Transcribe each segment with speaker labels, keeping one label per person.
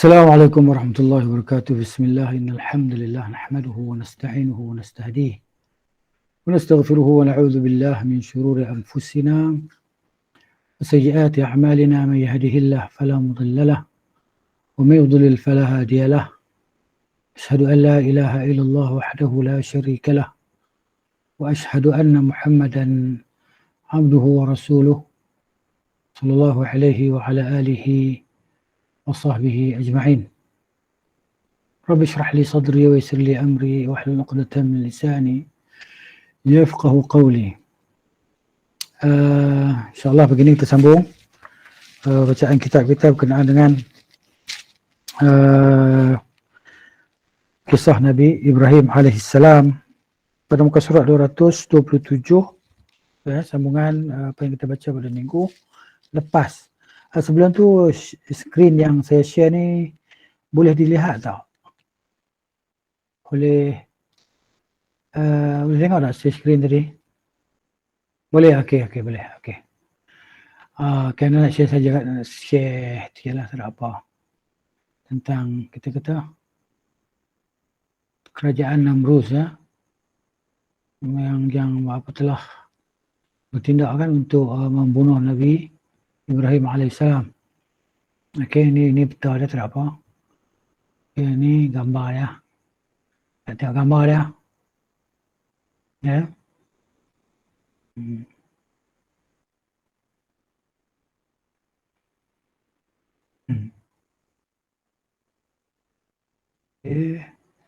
Speaker 1: السلام عليكم ورحمة الله وبركاته. بسم الله إن الحمد لله نحمده ونستعينه ونستهديه ونستغفره ونعوذ بالله من شرور أنفسنا وسيئات أعمالنا. من يهده الله فلا مضل له ومن يضلل فلا هادي له. أشهد أن لا إله إلا الله وحده لا شريك له وأشهد أن محمدا عبده ورسوله صلى الله عليه وعلى آله وصحبه أجمعين. رب اشرح لي صدري ويسر لي أمري واحلل عقدة من لساني يفقه قولي. InsyaAllah begini kita sambung bacaan kitab-kitab berkenaan dengan kisah Nabi Ibrahim alaihissalam pada muka surat 227, sambungan apa yang kita baca pada minggu lepas. Sebelum tu skrin yang saya share ni boleh dilihat tak? Boleh tengok tak skrin tadi? Boleh, okey, boleh, okey. Kerana nak share saja, nak share tialah, tak ada apa. Tentang kita kata kerajaan Namrus yang apa telah bertindak kan untuk membunuh Nabi Ibrahim alaihissalam. Okey, ini peta dia, tak ada apa. Okay, ini gambar dia. Nak tengok gambar dia. Ya.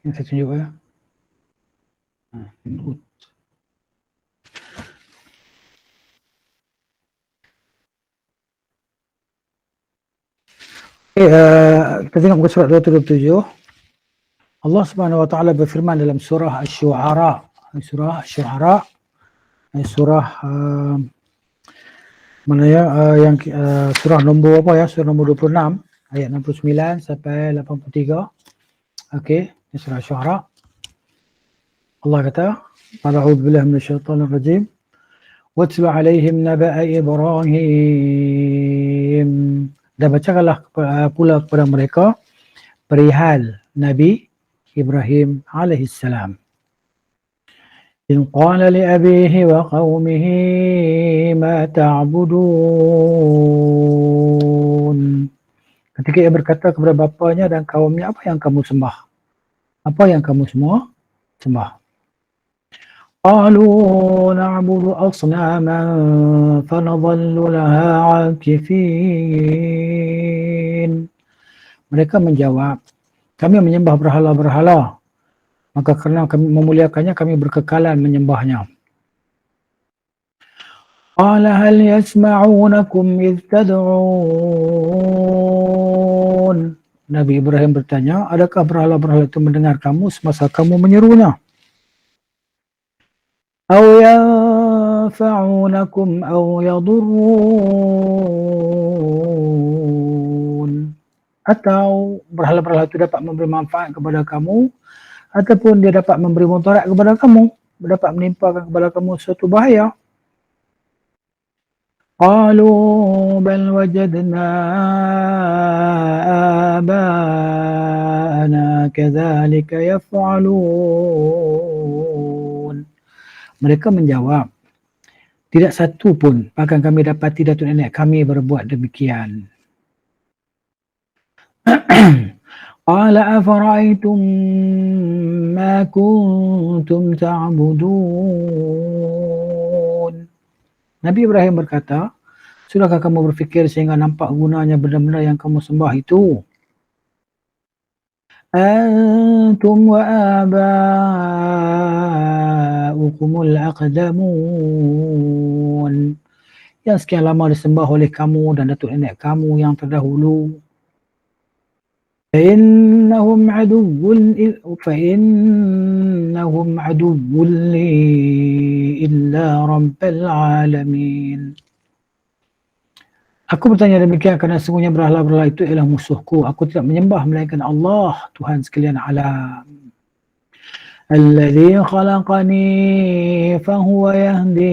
Speaker 1: Yang saya tunjuk ya. Kita tengok muka surat 227. Allah Subhanahu wa taala berfirman dalam surah Asy-Syu'ara. Surah Asy-Syu'ara, surah mana ya, yang surah nombor apa ya? Surah nombor 26 ayat 69 sampai 83. Okey, ini surah Asy-Syu'ara. Allah kata, "A'udzu billahi minasyaitonir rajim. Watlu 'alaihim naba'a Ibrahim." Dan bacakanlah pula kepada mereka perihal Nabi Ibrahim alaihissalam. In qala li abihi wa qaumihi ma ta'budun. Ketika ia berkata kepada bapanya dan kaumnya, apa yang kamu sembah? Apa yang kamu semua sembah? Qalu na'budu asnaman fanadhallu laha 'akifin. Mereka menjawab, kami menyembah berhala-berhala, maka kerana kami memuliakannya, kami berkekalan menyembahnya. Qala hal yasma'unakum idh tad'un. Nabi Ibrahim bertanya, adakah berhala-berhala itu mendengar kamu semasa kamu menyerunya? Aw yanfa'unakum aw yadurrun. Atau berhala-berhala itu dapat memberi manfaat kepada kamu, ataupun dia dapat memberi mudarat kepada kamu, dapat menimpakan kepada kamu suatu bahaya. Qalu bal wajadna aba'ana kadzalika yaf'alun. Mereka menjawab, tidak satu pun bahkan kami dapati datuk nenek kami berbuat demikian. Qala afara'aytum ma kuntum ta'budun. Nabi Ibrahim berkata, sudahkah kamu berfikir sehingga nampak gunanya benda-benda yang kamu sembah itu? Antum wa aba'ukumul aqdamun. Yang sekian lama disembah oleh kamu dan datuk nenek kamu yang terdahulu. فإنهم عدو لي إلا رب العالمين. Aku bertanya demikian kerana sesungguhnya berhala-berhala itu ialah musuhku. Aku tidak menyembah melainkan Allah, Tuhan sekalian alam. Alladhi khalaqani fahuwa yahdin.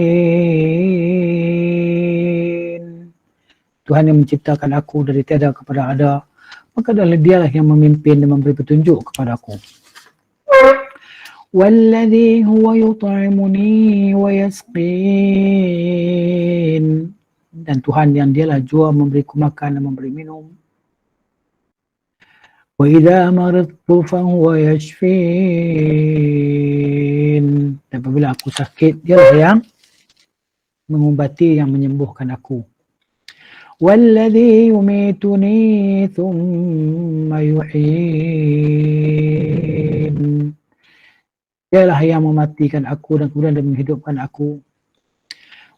Speaker 1: Tuhan yang menciptakan aku dari tiada kepada ada, maka adalah dialah yang memimpin dan memberi petunjuk kepadaku. Walladhi huwa yut'imuni wa yasqin, dan Tuhan yang dialah jua memberiku makan dan memberi minum. Wa idza maridtu fa huwa yashfin, dan apabila aku sakit dialah yang mengobati, yang menyembuhkan aku. Walladhi yumituni thumma yuhyin, dialah yang mematikan aku dan kemudian dia menghidupkan aku.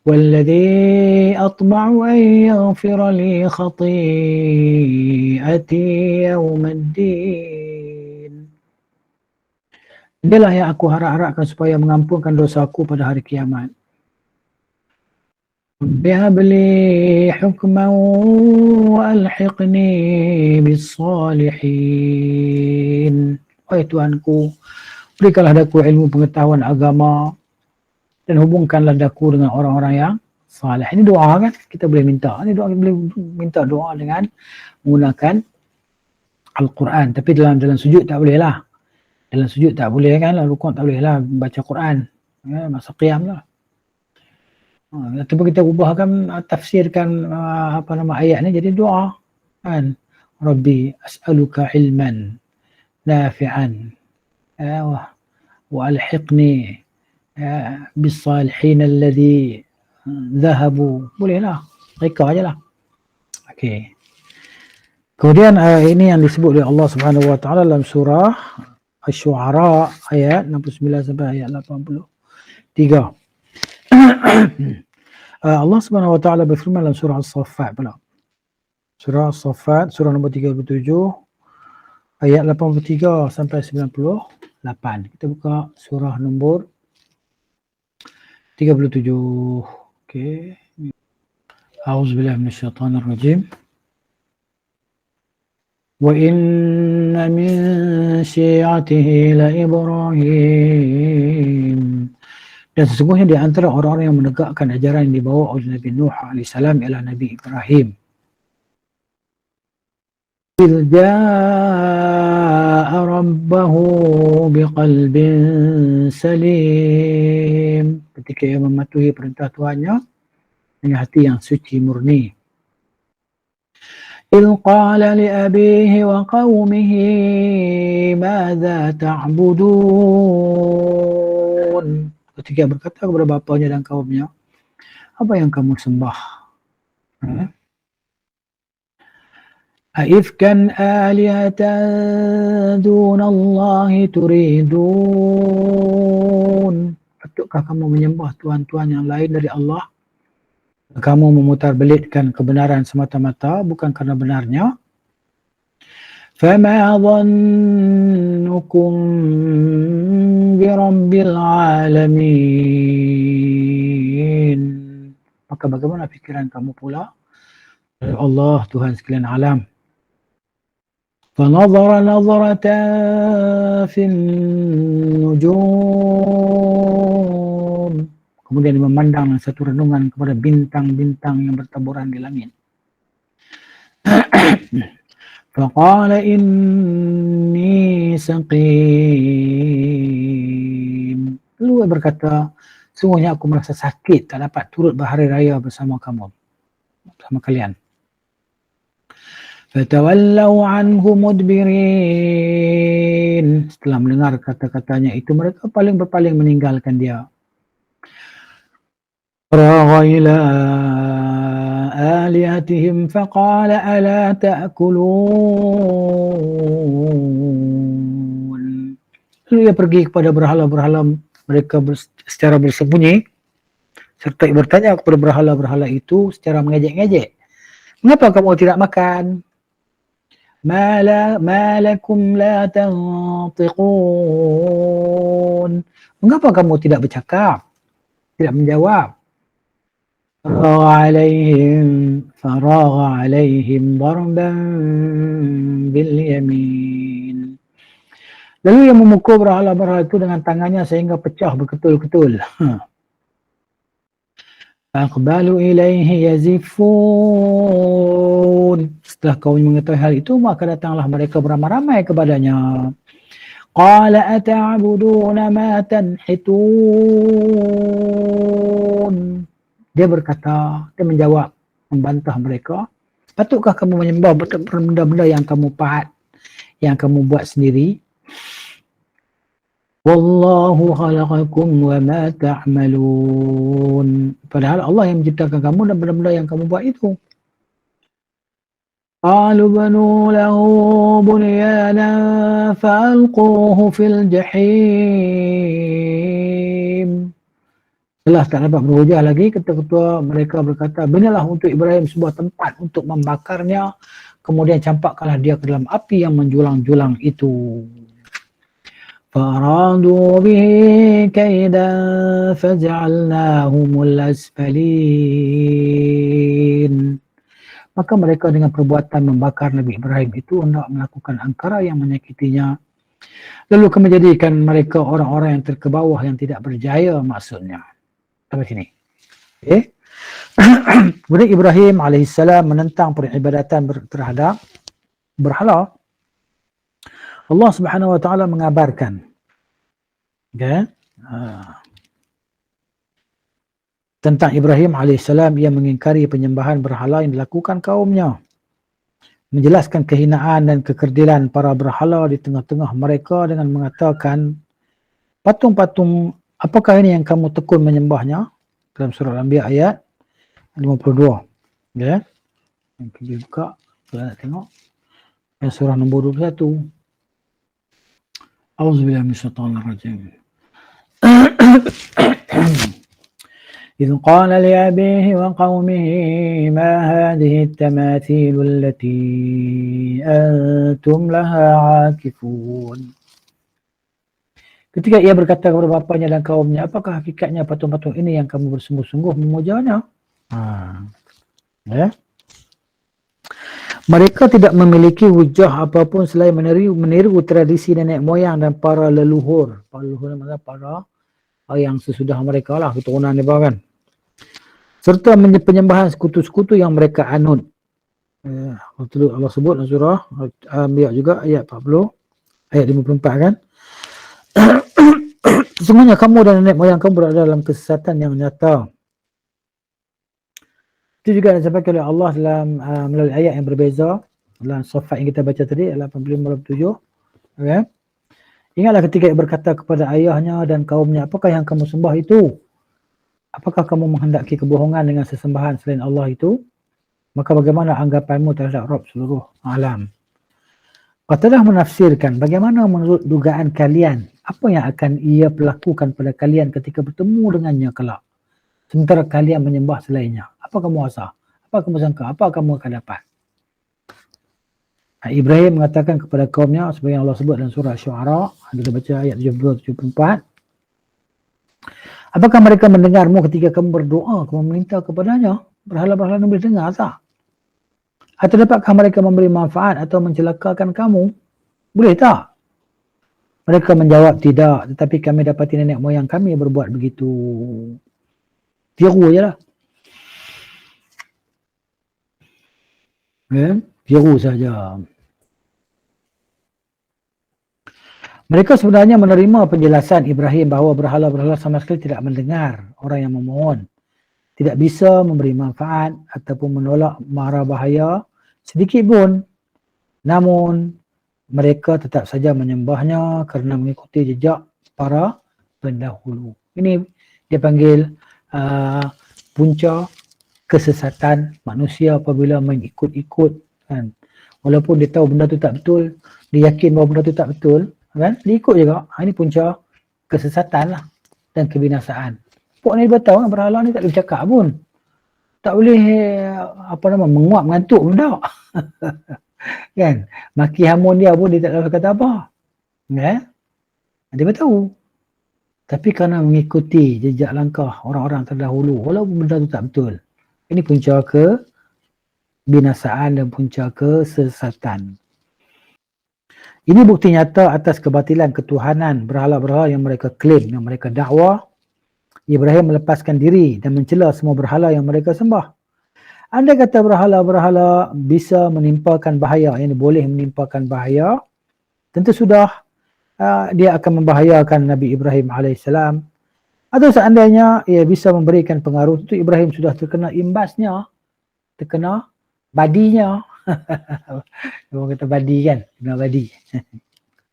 Speaker 1: Walladhi atma'u an yaghfira li khati'ati yawmaddin, dialah yang aku harap-harapkan supaya mengampunkan dosaku pada hari kiamat. Bihabli hukman wa alhiqni bis-salihin, wahai Tuhanku, berikanlah daku ilmu pengetahuan agama dan hubungkanlah daku dengan orang-orang yang saleh. Ini doa kan, kita boleh minta. Ini doa, kita boleh minta doa dengan menggunakan Al-Quran. Tapi dalam sujud tak boleh lah. Dalam sujud tak boleh kan, rukuk tak boleh lah baca Quran. Ya, masa qiyam lah. Ataupun kita ubahkan, tafsirkan ayat ni jadi doa kan. Rabbi as'aluka ilman nafi'an wa alhiqni bis-salihin alladhi dhahabu. Boleh lah, reka je lah. Okay. Kemudian ini yang disebut oleh Allah Subhanahu Wa Taala dalam surah Asy-Syu'ara ayat 69 sampai ayat 83. Allah Subhanahu Wa Taala berfirman dalam surah As-Saffat pula. Surah As-Saffat, surah nombor 37 ayat 83 sampai 98. Kita buka surah nombor 37. Okey. A'udzubillahi minasyaitonir rajim. Wa inna min syi'atihi la Ibrahim, dan sesungguhnya di antara orang-orang yang menegakkan ajaran yang dibawa oleh Nabi Nuh AS ialah Nabi Ibrahim. إِذْ جَاءَ رَبَّهُ بِقَلْبٍ سَلِيمٍ, ketika ia mematuhi perintah Tuhannya dengan hati yang suci murni. إِذْ قَالَ لِأَبِيهِ وَقَوْمِهِ مَاذَا تَعْبُدُونَ, ketika berkata kepada bapanya dan kaumnya, apa yang kamu sembah? Aifkan alihatan dunallahi turidun, betukkah kamu menyembah tuhan-tuhan yang lain dari Allah? Kamu memutar belitkan kebenaran semata-mata bukan karena benarnya. Fama dhannukum birabbil alamin, maka bagaimana fikiran kamu pula dari Allah Tuhan sekalian alam? Fanadhara nadharatan fin nujum, kemudian dia memandang satu renungan kepada bintang-bintang yang bertaburan di langit. Faqala inni saqim, lalu dia berkata, sungguhnya aku merasa sakit, tak dapat turut berhari raya bersama kamu, bersama kalian. Fatawallaw anhu mudbirin, setelah mendengar kata-katanya itu mereka berpaling meninggalkan dia. Faragha ila alihatihim faqala ala ta'kulun, lalu ia pergi kepada berhala-berhala mereka secara bersembunyi serta bertanya kepada berhala-berhala itu secara mengejek-ngejek, mengapa kamu tidak makan? Ma lakum la tantiqun, mengapa kamu tidak bercakap, tidak menjawab? Faragha alaihim darban bil yamin, lalu ia memukul berhala-berhala itu dengan tangannya sehingga pecah berketul-ketul. Aqbalu ilaihi yazifun, Setelah kaum mengetahui hal itu, maka datanglah mereka beramai-ramai kepadanya. Qala ata'buduna ma tanhitun. Dia berkata, dia menjawab, membantah mereka, patutkah kamu menyembah benda-benda yang kamu pahat, yang kamu buat sendiri? Wallahu khalaqakum wa ma ta'malun. Padahal Allah yang menciptakan kamu dan benda-benda yang kamu buat itu. Qalu banu lahu bunyanan fa'alquhu fil jahim. Setelah tak dapat berhujah lagi, ketua-ketua mereka berkata, binalah untuk Ibrahim sebuah tempat untuk membakarnya, kemudian campakkanlah dia ke dalam api yang menjulang-julang itu. Faradu bihi kaidan faj'alnahumul asfalin. Maka mereka dengan perbuatan membakar Nabi Ibrahim itu hendak melakukan angkara yang menyakitinya. Lalu kami jadikan mereka orang-orang yang terkebawah yang tidak berjaya maksudnya. Sampai sini. Okay. Kemudian Ibrahim AS menentang peribadatan terhadap berhala. Allah Subhanahu Wa Taala mengabarkan, okay, tentang Ibrahim AS, ia mengingkari penyembahan berhala yang dilakukan kaumnya, menjelaskan kehinaan dan kekerdilan para berhala di tengah-tengah mereka dengan mengatakan, patung-patung apakah ini yang kamu tekun menyembahnya? Dalam surah Al-Anbiya ayat 52. Ya. Yang kita buka, kita nak tengok. Yang surah nombor 21. Auzubillahi minasyaitonir rajim. إذ قال لأبيه وقومه ما هذه التماثيل التي أنتم لها عاكفون. Ketika ia berkata kepada bapanya dan kaumnya, apakah hakikatnya patung-patung ini yang kamu bersungguh-sungguh memujanya? Ya. Mereka tidak memiliki wujud apapun selain meniru tradisi nenek moyang dan para leluhur. Para leluhur maksudnya para yang sesudah mereka lah, keturunan mereka kan. Serta penyembahan sekutu-sekutu yang mereka anut. Allah sebut dalam surah Al-Anbiya juga ayat 40, ayat 54 kan. Sesungguhnya kamu dan nenek moyang kamu berada dalam kesesatan yang nyata. Itu juga disampaikan oleh Allah dalam melalui ayat yang berbeza. Dalam Saffat yang kita baca tadi, 85-87. Okay. Ingatlah ketika ia berkata kepada ayahnya dan kaumnya, apakah yang kamu sembah itu? Apakah kamu menghendaki kebohongan dengan sesembahan selain Allah itu? Maka bagaimana anggapanmu terhadap Rabb seluruh alam? Qatadah menafsirkan bagaimana menurut dugaan kalian, apa yang akan ia lakukan pada kalian ketika bertemu dengannya kelak. Sementara kalian menyembah selainnya. Apa kamu rasa? Apa kamu sangka? Apa kamu akan dapat? Ibrahim mengatakan kepada kaumnya, seperti yang Allah sebut dalam surah Syu'ara, kita baca ayat 72-74. Apakah mereka mendengarmu ketika kamu berdoa, kamu meminta kepadanya? Berhala-berhala boleh dengar tak? Atau dapatkah mereka memberi manfaat atau mencelakakan kamu? Boleh tak? Mereka menjawab tidak, tetapi kami dapati nenek moyang kami berbuat begitu. Tiru je lah. Tiru saja. Mereka sebenarnya menerima penjelasan Ibrahim bahawa berhala-berhala sama sekali tidak mendengar orang yang memohon. Tidak bisa memberi manfaat ataupun menolak mara bahaya sedikit pun. Namun, mereka tetap saja menyembahnya kerana mengikuti jejak para pendahulu. Ini dia panggil punca kesesatan manusia apabila mengikut-ikut. Kan. Walaupun dia tahu benda tu tak betul, dia yakin bahawa benda tu tak betul, kan? Dia ikut juga. Ini punca kesesatan lah dan kebinasaan. Pok ni dia tahu kan berhala ni tak boleh cakap pun. Tak boleh menguap mengantuk pun tak. Kan? Maki hamun dia pun dia tak tahu kata apa. Kan? Dia tahu. Tapi kerana mengikuti jejak langkah orang-orang terdahulu, walaupun benda tu tak betul. Ini punca kebinasaan dan punca kesesatan. Ini bukti nyata atas kebatilan ketuhanan berhala-berhala yang mereka klaim, yang mereka dakwa. Ibrahim melepaskan diri dan mencela semua berhala yang mereka sembah. Andai kata berhala-berhala bisa menimpakan bahaya, yang boleh menimpakan bahaya, tentu sudah dia akan membahayakan Nabi Ibrahim alaihissalam. Atau seandainya ia bisa memberikan pengaruh, itu Ibrahim sudah terkena imbasnya, terkena badinya. Orang kata badi kan, kena badi.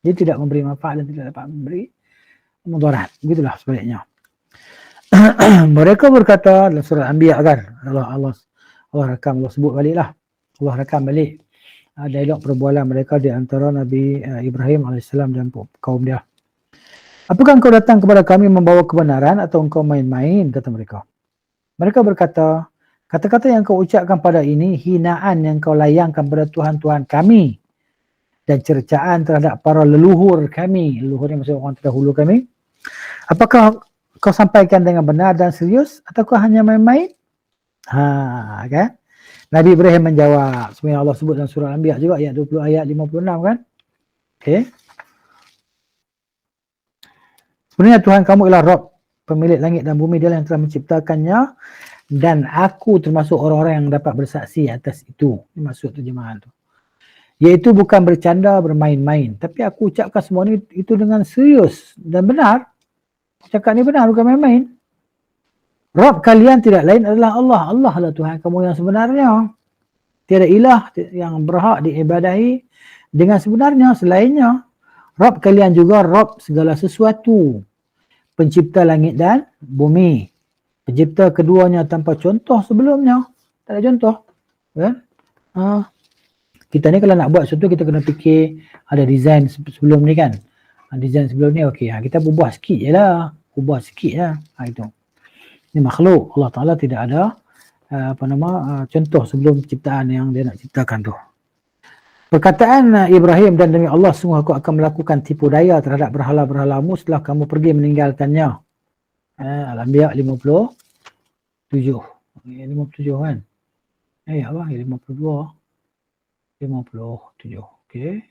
Speaker 1: Dia tidak memberi manfaat dan tidak dapat memberi mudarat. Begitulah sebaliknya. Mereka berkata dalam surah Anbiya kan, Allah rakam, Allah sebut baliklah. Allah rakam balik dialog perbualan mereka di antara Nabi Ibrahim AS dan kaum dia. Apakah engkau datang kepada kami membawa kebenaran atau engkau main-main, kata mereka. Mereka berkata, kata-kata yang kau ucapkan pada ini hinaan yang kau layangkan pada Tuhan-Tuhan kami dan cercaan terhadap para leluhur kami. Leluhur yang maksud orang terdahulu kami. Apakah kau sampaikan dengan benar dan serius atau kau hanya main-main? Kan? Nabi Ibrahim menjawab. Sebenarnya Allah sebut dalam surah Anbiya juga ayat 20 ayat 56 kan? Okey. Sebenarnya Tuhan kamu ialah Rabb, pemilik langit dan bumi, dia yang telah menciptakannya dan aku termasuk orang-orang yang dapat bersaksi atas itu. Ini maksud terjemahan tu. Iaitu bukan bercanda, bermain-main. Tapi aku ucapkan semua ini itu dengan serius dan benar. Cakap ni benar, bukan main-main. Rabb kalian tidak lain adalah Allah. Allah adalah Tuhan kamu yang sebenarnya. Tiada ilah yang berhak diibadahi dengan sebenarnya selainnya. Rabb kalian juga Rabb segala sesuatu. Pencipta langit dan bumi. Pencipta keduanya tanpa contoh sebelumnya. Tak ada contoh. Kan? Kita ni kalau nak buat sesuatu kita kena fikir ada design sebelum ni kan. Design sebelum ni okey. Kita ubah sikit je lah. Ubah sikit lah. Itu. Ini makhluk. Allah Ta'ala tidak ada contoh sebelum ciptaan yang dia nak ciptakan tu. Perkataan Ibrahim dan demi Allah sungguh aku akan melakukan tipu daya terhadap berhala-berhalamu setelah kamu pergi meninggalkannya. Al-Anbiya 57. 57 kan? Apa? 52. 57. Okey.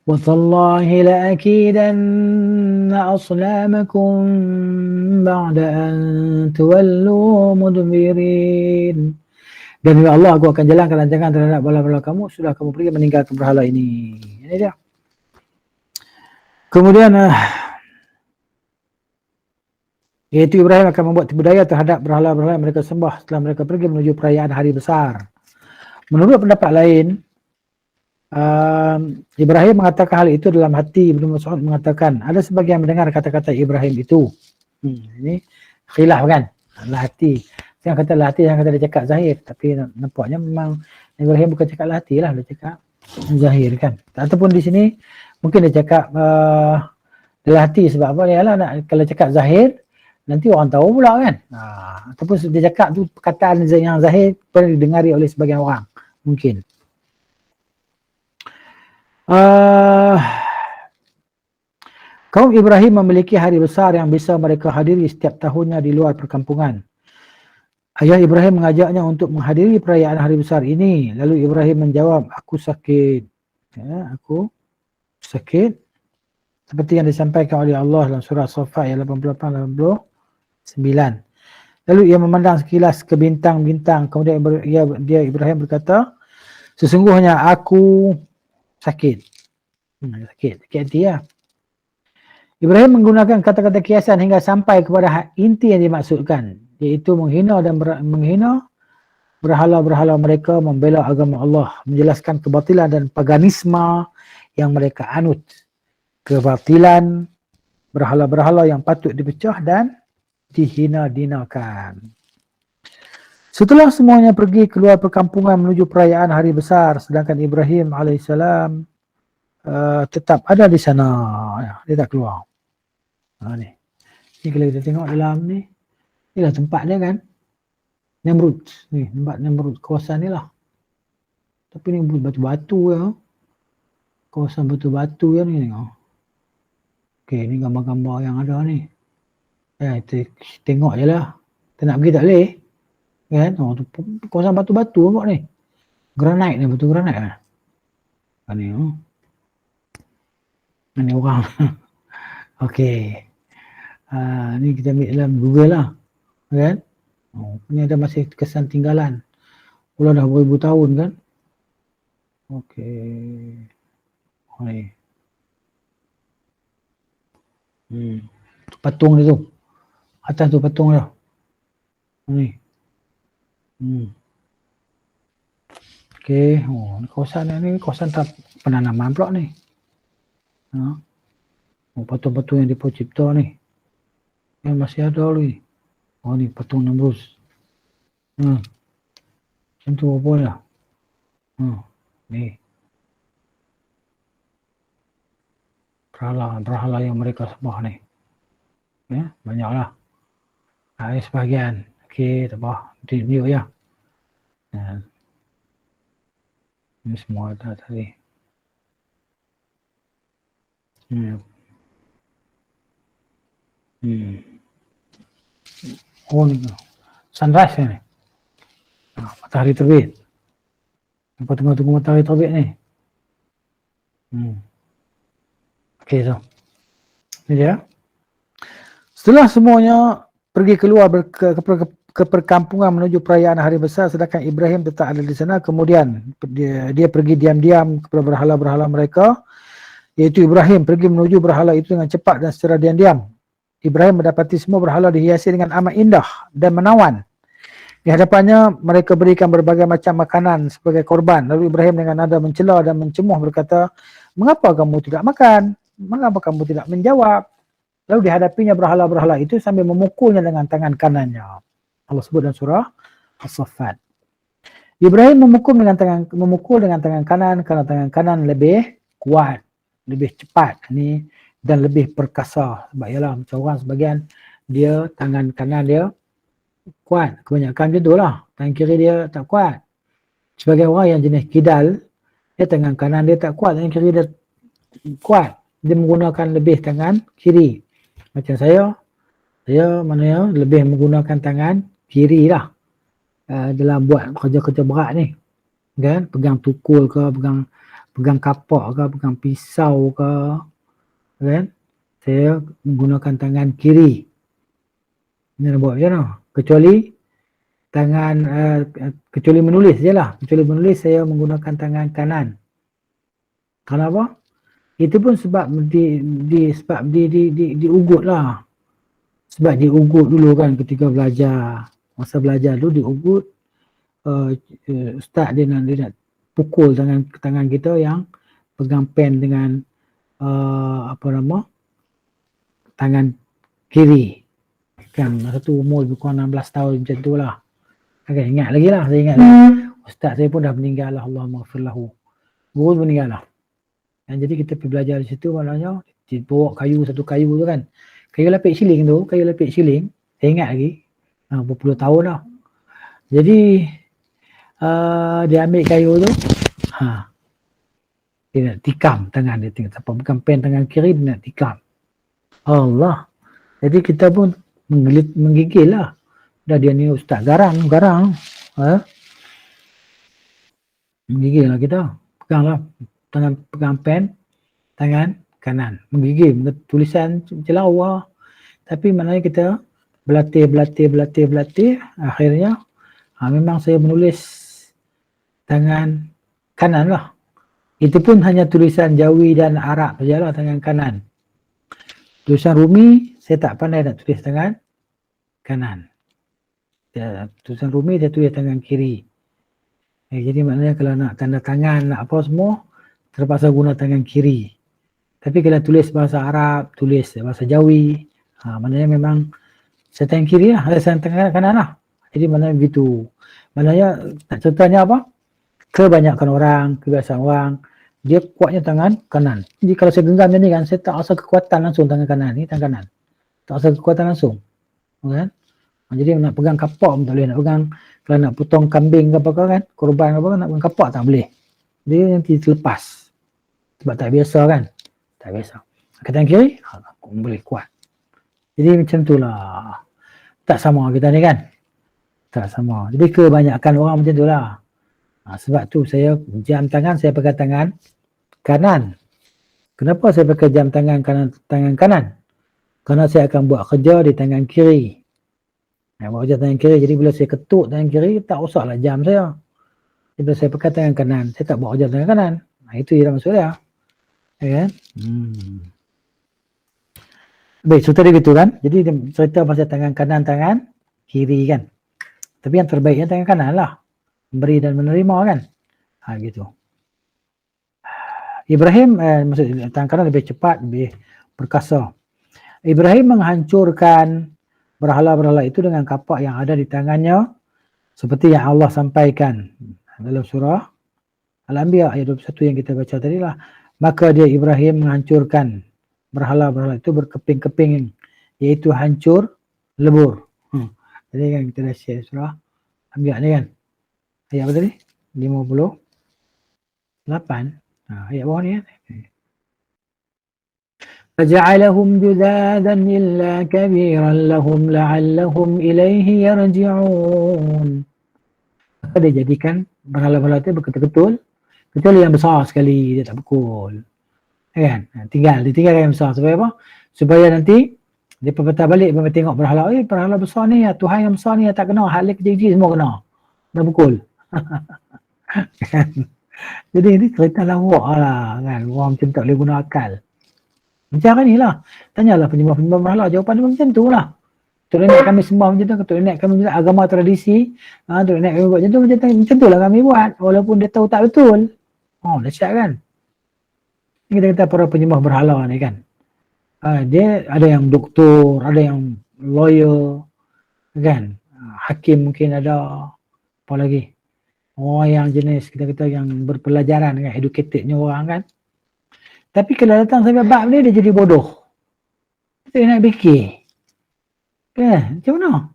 Speaker 1: وَتَاللَّهِ لَأَكِيدَنَّ أَصْنَامَكُمْ بَعْدَ أَنْ تُوَلُّوا مُدْبِرِينَ. Dan ya Allah, aku akan jalankan rancangan terhadap bala-bala kamu sudah kamu pergi meninggalkan berhala ini. Ini dia. Kemudian iaitu Ibrahim akan membuat tipu daya terhadap berhala-berhala yang mereka sembah setelah mereka pergi menuju perayaan hari besar. Menurut pendapat lain, Ibrahim mengatakan hal itu dalam hati. Ibnu Mas'ud mengatakan ada sebagian mendengar kata-kata Ibrahim itu. Ini khilaf kan? Dalam hati. Yang kata lah hati, yang kata dia cakap zahir. Tapi nampaknya memang Ibrahim bukan cakap lah hati lah. Dia cakap zahir kan. Ataupun di sini mungkin dia cakap dalam hati sebab apa? Yalah, kalau cakap zahir nanti orang tahu pula kan. Ataupun dia cakap tu perkataan yang zahir pernah didengari oleh sebagian orang. Mungkin. Kaum Ibrahim memiliki hari besar yang bisa mereka hadiri setiap tahunnya di luar perkampungan. Ayah Ibrahim mengajaknya untuk menghadiri perayaan hari besar ini. Lalu Ibrahim menjawab, aku sakit. Aku sakit. Seperti yang disampaikan oleh Allah dalam surah As-Saffat ayat 88-89. Lalu ia memandang sekilas ke bintang-bintang. Kemudian dia Ibrahim berkata, sesungguhnya aku sakit. Sakit hati lah. Ibrahim menggunakan kata-kata kiasan hingga sampai kepada inti yang dimaksudkan, iaitu menghina berhala-berhala mereka, membela agama Allah, menjelaskan kebatilan dan paganisme yang mereka anut, kebatilan berhala-berhala yang patut dipecah dan dihina-dinakan. Setelah semuanya pergi keluar perkampungan menuju perayaan hari besar, sedangkan Ibrahim alaihissalam tetap ada di sana. Dia tak keluar. Ni kalau kita tengok dalam ni, inilah tempat dia kan. Namrud. Ni tempat Namrud, kawasan ni lah. Tapi ni batu-batu ya. Kawasan batu-batu ya ni tengok. Okey, ni gambar-gambar yang ada ni. Kita tengok je lah. Kita nak pergi tak boleh. Kan? Kawasan batu-batu nampak ni. Granite ni, batu granite kan. Ni Ini orang. Okey. Ni kita ambil dalam Google lah. Kan? Ini ada masih kesan tinggalan. Udah beribu tahun kan. Okey. Ni. Patung dia tu. Atas tu patung dia. Ni. Okey. Kawasan ni kawasan penanaman pula ni. Patung-patung yang Depa cipta ni. Yang masih ada lagi. Ni patung Namrus. Macam tu apa dah. Ni. Berhala yang mereka sembah ni. Ya, banyaklah. Ini sebahagian. Okey, tak apa. Tunjuk ya. Ini semua ada tadi. Ni. Sunrise ni. Matahari terbit. Nampak tengah-tengah matahari terbit ni. Okey tu. Ini dia. Setelah semuanya pergi keluar ke perkampungan menuju perayaan hari besar, sedangkan Ibrahim tetap ada di sana, kemudian dia pergi diam-diam kepada berhala-berhala mereka, iaitu Ibrahim pergi menuju berhala itu dengan cepat dan secara diam-diam. Ibrahim mendapati semua berhala dihiasi dengan amat indah dan menawan. Di hadapannya mereka berikan berbagai macam makanan sebagai korban. Lalu Ibrahim dengan nada mencela dan mencemuh berkata, "Mengapa kamu tidak makan? Mengapa kamu tidak menjawab?" Lalu dihadapinya berhala-berhala itu sambil memukulnya dengan tangan kanannya. Allah sebut dalam surah As-Saffat. Ibrahim memukul dengan tangan kanan kerana tangan kanan lebih kuat, lebih cepat ni dan lebih perkasa. Sebab ialah macam orang sebagian dia tangan kanan dia kuat, kebanyakan macam tu lah. Tangan kiri dia tak kuat. Sebagai orang yang jenis kidal, dia tangan kanan dia tak kuat, tangan kiri dia kuat. Dia menggunakan lebih tangan kiri. Macam saya maknanya lebih menggunakan tangan kiri lah dalam buat kerja-kerja berat ni. Kan? Pegang tukul ke, pegang kapak ke, pegang pisau ke. Kan? Saya menggunakan tangan kiri. Ini nak buat macam mana? Kecuali menulis je lah. Kecuali menulis saya menggunakan tangan kanan. Kenapa? Itu pun sebab diugut lah. Sebab diugut dulu kan ketika belajar. Masa belajar dulu diugut. Ustaz dia nak pukul tangan kita yang pegang pen dengan tangan kiri. Kan masa tu umur lebih kurang 16 tahun macam tu lah. Okay, ingat lagi lah. Saya ingat lagi. Ustaz saya pun dah meninggal lah. Allahummaghfirlahu. Guru meninggal lah. Dan jadi kita pergi belajar di situ, maknanya bawa satu kayu tu kan. Kayu lapik siling tu, saya ingat lagi. Berpuluh tahun lah. Jadi dia ambil kayu tu, dia nak tikam tangan dia, tengok siapa bukan pen tangan kiri, dia nak tikam. Allah. Jadi kita pun menggigil lah. Dah dia ni ustaz garang. Menggigil lah kita. Pegang pen tangan kanan, menggigil tulisan celawah. Tapi maknanya kita berlatih, akhirnya memang saya menulis tangan kanan lah. Itu pun hanya tulisan Jawi dan Arab sajalah tangan kanan. Tulisan Rumi saya tak pandai nak tulis tangan kanan. Tulisan Rumi saya tulis tangan kiri. Jadi maknanya kalau nak tanda tangan, nak apa semua, terpaksa guna tangan kiri. Tapi kalau tulis bahasa Arab, tulis bahasa Jawi, maknanya memang saya tangan kiri lah, saya tangan kanan lah. Jadi maknanya begitu. Maknanya contohnya apa? Kebanyakan orang, kebiasaan orang, dia kuatnya tangan kanan. Jadi kalau saya genggam macam ni kan, saya tak rasa kekuatan langsung tangan kanan ni, tangan kanan. Tak rasa kekuatan langsung. Kan? Jadi nak pegang kapak pun tak boleh, nak pegang, kalau nak potong kambing ke apa kan, korban ke apa kan, nak pegang kapak tak boleh. Dia nanti terlepas. Sebab tak biasa kan. Tak biasa. Tangan kiri, aku boleh kuat. Jadi macam tu lah. Tak sama kita ni kan. Tak sama. Jadi kebanyakan orang macam tu lah. Sebab tu saya jam tangan, saya pakai tangan kanan. Kenapa saya pakai jam tangan kanan? Kerana saya akan buat kerja di tangan kiri. Bawa tangan kiri, jadi bila saya ketuk tangan kiri, tak usahlah jam saya. Bila saya pakai tangan kanan, saya tak bawa tangan kanan. Itu ialah maksud dia. Ya kan? Baik, so tadi gitu kan. Jadi cerita pasal tangan kanan, tangan kiri kan. Tapi yang terbaiknya tangan kanan lah. Memberi dan menerima kan. Gitu. Ibrahim, maksud tangan kanan lebih cepat, lebih perkasa. Ibrahim menghancurkan berhala-berhala itu dengan kapak yang ada di tangannya. Seperti yang Allah sampaikan dalam surah Al-Anbiya ayat 21 yang kita baca tadi lah. Maka dia Ibrahim menghancurkan berhala-berhala itu berkeping-keping, iaitu hancur lebur. Jadi kan kita dah share surah Al-Anbiya ni kan. Ayat apa tadi? 58. Ayat bawah ni kan. فَجَعَلَهُمْ جُذَاذًا إِلَّا كَبِيرًا لَهُمْ لَعَلَّهُمْ إِلَيْهِ يَرْجِعُونَ. Maka dia jadikan berhala-berhala itu berketul-ketul, kecuali yang besar sekali dia tak pukul. Kan? Ditinggalkan yang besar. Supaya apa? Supaya nanti dia patah balik, dia tengok berhala, berhala besar ni, Tuhan yang besar ni tak kena, hal kecil-kecil semua kena. Dah pukul. Jadi ini cerita lawak lah kan. Orang macam tak boleh guna akal. Macam ni lah. Tanyalah penyembah-penyembah berhala. Jawapan dia macam tu lah. Tok nenek kami sembah macam tu. Tok nenek kami macam agama tradisi. Tok nenek kami buat macam tu lah kami buat. Walaupun dia tahu tak betul. Dahsyat kan. Kita kata para penyembah berhala ni kan. Dia ada yang doktor, ada yang lawyer. Kan. Hakim mungkin ada. Apa lagi. Orang yang jenis kita kata yang berpelajaran kan. Educatednya orang kan. Tapi kalau datang sampai bab ni dia jadi bodoh. Kita nak fikir. Kan? Macam mana?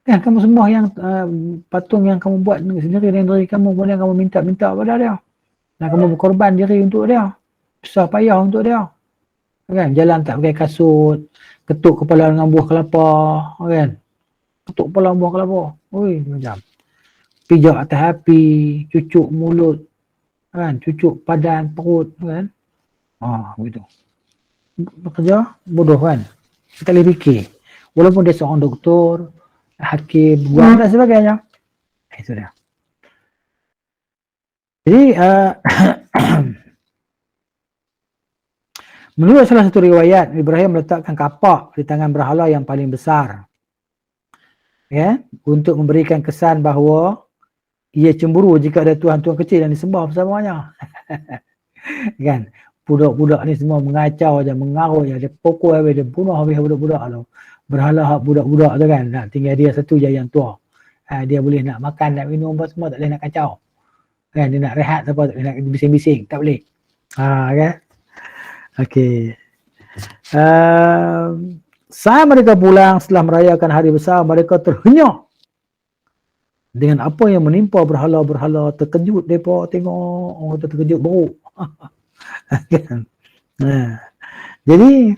Speaker 1: Kan kamu sembah yang patung yang kamu buat sendiri dengan diri kamu, kemudian kamu minta-minta pada dia. Dan kamu berkorban diri untuk dia. Susah payah untuk dia. Kan? Jalan tak pakai kasut, ketuk kepala dengan buah kelapa, kan? Ketuk kepala buah kelapa. Oi, macam. Pijak atas api, cucuk mulut, kan? Cucuk padan perut, kan? Begitu. Bekerja bodoh kan. Kita boleh fikir. Walaupun dia seorang doktor, hakim, buang dan sebagainya. Itu dia. Jadi, menurut salah satu riwayat, Ibrahim meletakkan kapak di tangan berhala yang paling besar. Ya, untuk memberikan kesan bahawa ia cemburu jika ada tuan-tuan kecil yang disembah bersamanya. Kan? Budak-budak ni semua mengacau je, mengarut je, dia pukul habis, dia bunuh habis budak-budak tu. Berhala budak-budak tu kan, nak tinggal dia satu je yang tua. Dia boleh nak makan, nak minum apa semua, tak boleh nak kacau. Kan, dia nak rehat apa, tak boleh nak bising-bising, tak boleh. Kan? Okey. Saat mereka pulang setelah merayakan hari besar, mereka terhenyak dengan apa yang menimpa berhala-berhala. Terkejut mereka tengok, orang kata terkejut buruk. Kan? Jadi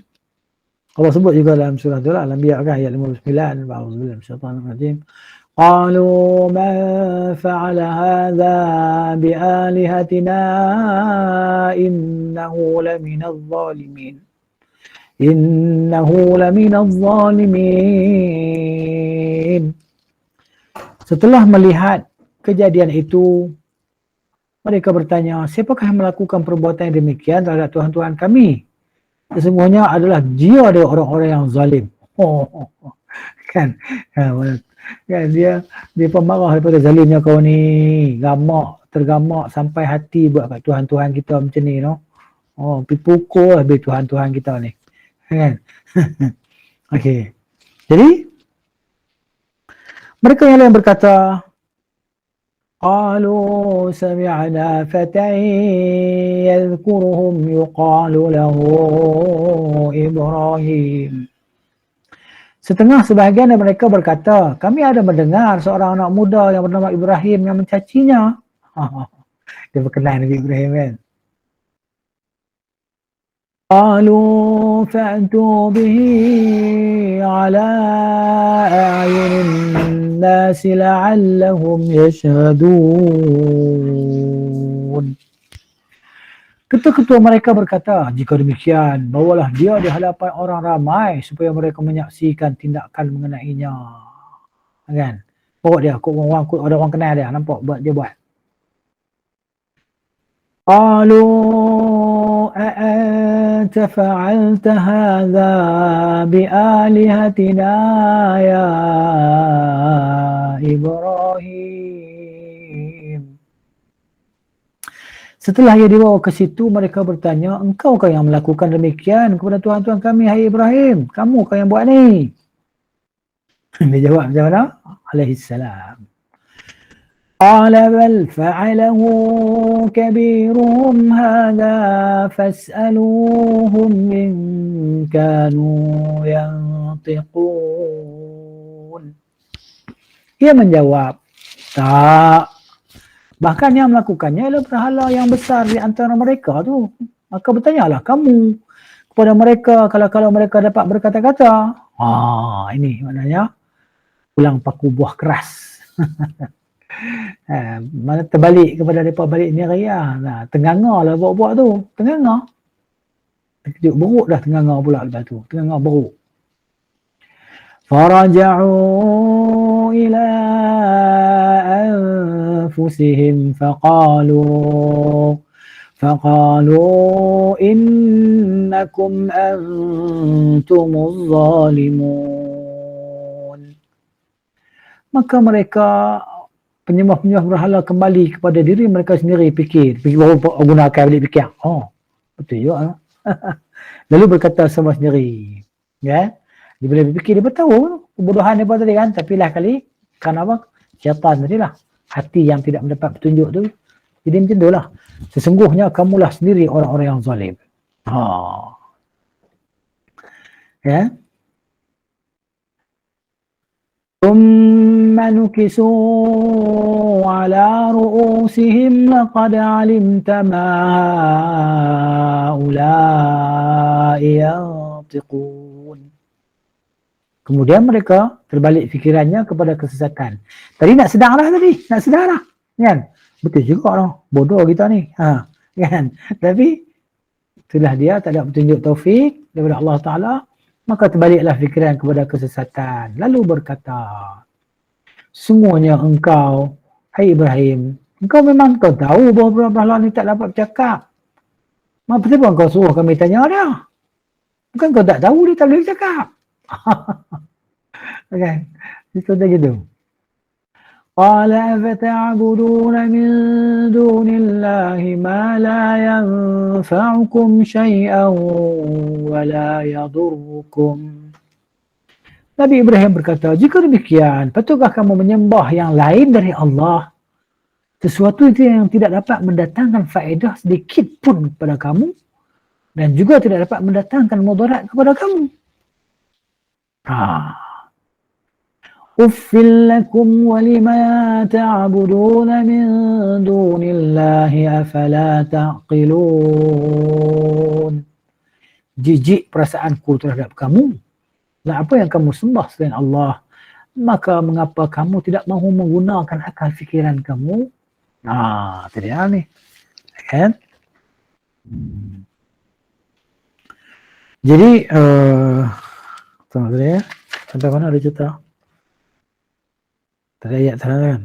Speaker 1: Allah sebut juga dalam surah Al-Anbiya kan ayat 59, ba'udzubillahi minasyaitanir rajim. Qalu man fa'ala hadza bi'alihatina innahu laminadh zalimin. Innahu laminadh zalimin. Setelah melihat kejadian itu, mereka bertanya, siapakah yang melakukan perbuatan yang demikian terhadap Tuhan-Tuhan kami? Sesungguhnya adalah dia ada orang-orang yang zalim. Kan? Kan dia pemarah daripada zalimnya kau ni. Tergamak sampai hati buat kat Tuhan-Tuhan kita macam ni, no? Pergi pukul habis Tuhan-Tuhan kita ni. Kan? Okey. Jadi mereka yang lain berkata, قالوا سمعنا فتى يذكرهم يقال له إبراهيم. Setengah sebahagian dari mereka berkata, kami ada mendengar seorang anak muda yang bernama Ibrahim yang mencacinya. Dia berkenaan dengan Ibrahim kan. قالوا فأتوا به على أعين الناس لعلهم يشهدون. Ketua-ketua mereka berkata, jika demikian, bawalah dia di hadapan orang ramai supaya mereka menyaksikan tindakan mengenainya. kan. Bawa dia, ada orang kenal dia, nampak dia buat. Qalu a'anta fa'alta hadha bi'alihatina ya Ibrahim. Setelah ia dibawa ke situ, mereka bertanya, engkaukah yang melakukan demikian kepada Tuhan-Tuhan kami, hai Ibrahim? Kamukah yang buat ni? Dia jawab macam mana? Alaihissalam. Qala bal fa'alahu kabiruhum hadha fas'aluhum in kanu yantiqun. Ia menjawab, tak. Bahkan yang melakukannya adalah berhala yang besar di antara mereka tu. Maka bertanyalah kamu kepada mereka kalau mereka dapat berkata-kata. Ini maknanya pulang paku buah keras. Mana terbalik kepada mereka balik ni raya. Nah, tenganga lah buat-buat tu. Tenganga. Terkejut beruk dah tenganga pula lepas tu. Tenganga beruk. Faraja'u ila anfusihim faqalu innakum antumuz zalimun. Maka mereka penyembah-penyembah berhala kembali kepada diri mereka sendiri, fikir baru gunakan balik fikir. Betul juga. Lalu berkata sama sendiri, ya. Dia boleh berfikir, dia bertahu kebodohan dia tadi kan, tapi lah kali kerana apa? Syaitan tadi lah, hati yang tidak mendapat petunjuk tu. Jadi macam tu lah, sesungguhnya kamulah sendiri orang-orang yang zalim. Ya. Thumma nukisu ala ru'usihim laqad alimta ma ulai yantiqun. Kemudian mereka terbalik fikirannya kepada kesesatan. Tadi nak sedar lah. Kan? Betul juga lah. Bodoh kita ni. Kan? Tapi itulah dia, tak ada petunjuk taufik daripada Allah Ta'ala. Maka terbaliklah fikiran kepada kesesatan. Lalu berkata, semuanya engkau, hai Ibrahim, engkau memang kau tahu bahawa berhala ni tak dapat bercakap. Kenapa kau suruh kami tanya dia? Bukan kau tak tahu dia tak boleh bercakap. Kan? Itu dah gitu. Qala afata'buduna min dunillahi ma la yanfa'ukum syai'an wa la yadurrukum. Nabi Ibrahim berkata, jika demikian, patutkah kamu menyembah yang lain dari Allah? Sesuatu itu yang tidak dapat mendatangkan faedah sedikit pun kepada kamu dan juga tidak dapat mendatangkan mudarat kepada kamu. Uffil lakum wa lima ta'buduna min dunillahi afala ta'qilun. Jijik perasaanku terhadap kamu. Dan apa yang kamu sembah selain Allah, maka mengapa kamu tidak mahu menggunakan akal fikiran kamu? Itu dia ni. Kan? Jadi tengok tadi ya. Sampai mana ada cerita? Tadi ayat sana kan?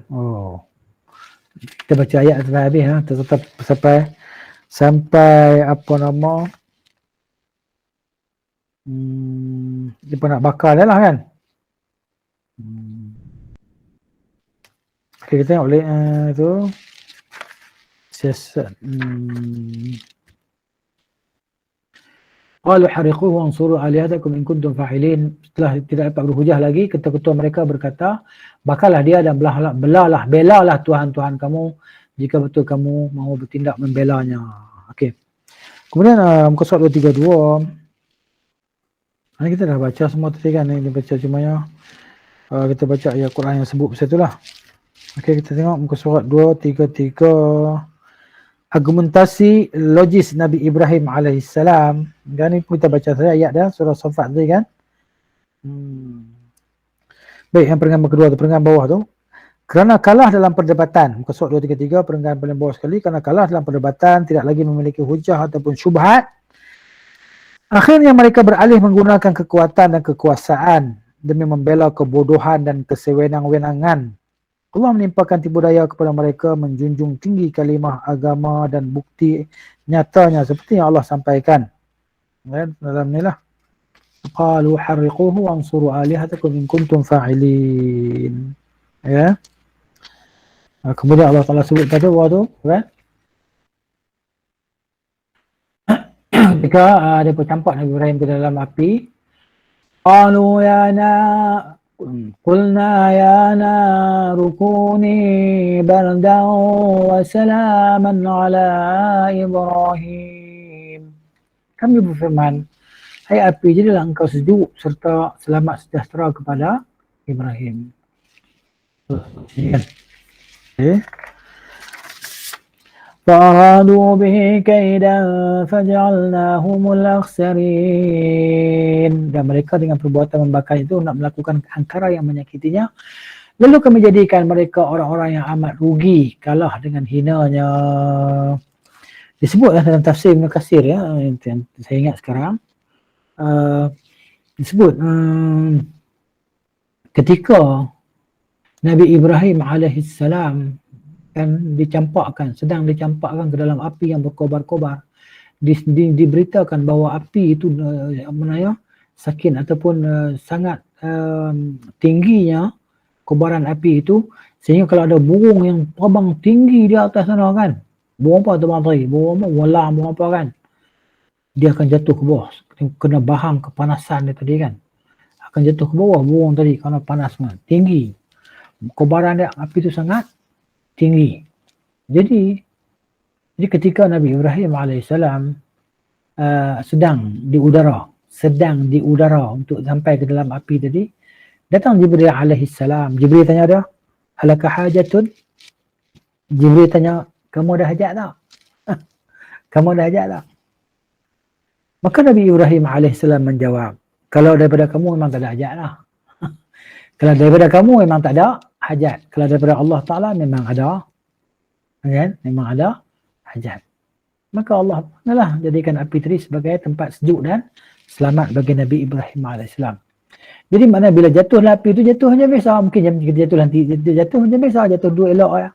Speaker 1: Kita baca ayat sampai habis ha. Tetap sampai apa nama? Dia pun nak bakar dah lah kan? Okay, kita tengok boleh tu. Siasat. Qalu hariquhu wansuru alihatakum in kuntum fa'ilin. Setelah tidak dapat berhujah lagi, ketua-ketua mereka berkata, bakarlah dia dan belalah Tuhan-Tuhan kamu jika betul kamu mahu bertindak membelanya. Okey. Kemudian muka surat 232. Ini kita dah baca semua tadi kan, ini baca cuma ya. Kita baca ayat Quran yang sebut pasal itulah. Okey, kita tengok muka surat 233. Argumentasi logis Nabi Ibrahim alaihissalam. Dan ni kita baca saja ayat dah surah Safat tadi kan. Baik, yang perenggan kedua tu, perenggan bawah tu. Kerana kalah dalam perdebatan, muka surat 233, perenggan paling bawah sekali, kerana kalah dalam perdebatan, tidak lagi memiliki hujah ataupun syubhat. Akhirnya mereka beralih menggunakan kekuatan dan kekuasaan demi membela kebodohan dan kesewenang-wenangan. Allah menimpakan tipu daya kepada mereka menjunjung tinggi kalimah agama dan bukti nyatanya seperti yang Allah sampaikan. Dalam ni lah. Qalu harriquhu wansuru alihatakum in kuntum fa'ilin. Ya. Kemudian Allah Ta'ala sebut kata waktu kan? Ketika ada campak Nabi Ibrahim ke dalam api, qalu ya na qulna ya naru kuni bardan wa salaman ala Ibrahim. Kami berfirman, hai api, jadilah engkau sejuk serta selamat sejahtera kepada Ibrahim. فَأَرَادُوا بِهِ كَيْدًا فَجَعَلْنَاهُمُ الْأَخْسَرِينَ. Dan mereka dengan perbuatan membakar itu nak melakukan angkara yang menyakitinya. Lalu kami jadikan mereka orang-orang yang amat rugi, kalah dengan hinanya. Disebutlah dalam tafsir Ibn Katsir, ya, yang saya ingat sekarang. Disebut ketika Nabi Ibrahim alaihissalam kan sedang dicampakkan ke dalam api yang berkobar-kobar. Diberitakan bahawa api itu sakin ataupun sangat tingginya kobaran api itu, sehingga kalau ada burung yang terbang tinggi di atas sana kan, burung apa terbang tadi, burung apa kan, dia akan jatuh ke bawah, kena bahang kepanasan dia tadi kan, akan jatuh ke bawah burung tadi kerana panas kan, tinggi kobaran dia, api itu sangat tinggi. Jadi ketika Nabi Ibrahim alaihissalam sedang di udara untuk sampai ke dalam api tadi, datang Jibril alaihissalam. Jibril tanya dia, halaka hajatun? Jibril tanya, kamu ada hajat tak? Kamu ada hajat tak? Maka Nabi Ibrahim alaihissalam menjawab, kalau daripada kamu memang tak ada hajat lah. Kalau daripada kamu memang tak ada hajat. Kalau daripada Allah Ta'ala memang ada, kan? Memang ada hajat. Maka Allah jadikan api tadi sebagai tempat sejuk dan selamat bagi Nabi Ibrahim AS. Jadi mana bila jatuhlah api itu, jatuh je biasa. Mungkin kita jatuh nanti, jatuh je biasa, jatuh dua elok ya.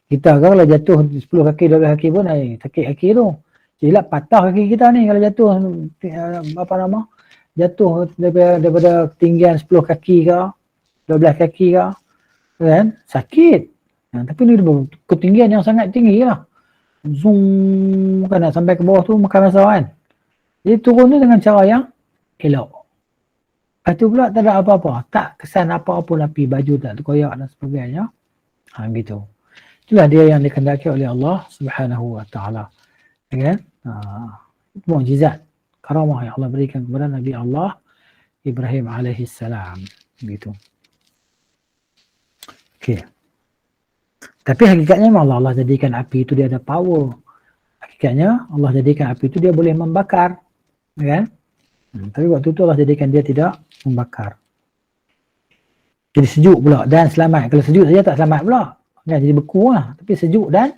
Speaker 1: Kita kalau jatuh 10 kaki, 12 kaki pun sakit kaki tu. Silap patah kaki kita ni kalau jatuh, jatuh daripada ketinggian 10 kaki ke, 12 kaki ke, kan, sakit. Tapi ni ketinggian yang sangat tinggi lah. Zoom kan, nak sampai ke bawah tu makan masa kan. Jadi turun tu dengan cara yang elok. Lepas tu pula tak ada apa-apa, tak kesan apa-apa api, baju tak terkoyak dan sebagainya. Gitu. Itulah dia yang dikehendaki oleh Allah Subhanahu wa taala. Kan? Mukjizat, karamah yang Allah berikan kepada Nabi Allah Ibrahim alaihissalam. Gitu. Okey. Tapi hakikatnya memang Allah jadikan api itu dia ada power. Hakikatnya Allah jadikan api itu dia boleh membakar. Kan? Tapi waktu itu Allah jadikan dia tidak membakar. Jadi sejuk pula dan selamat. Kalau sejuk saja tak selamat pula. Kan? Jadi beku lah. Tapi sejuk dan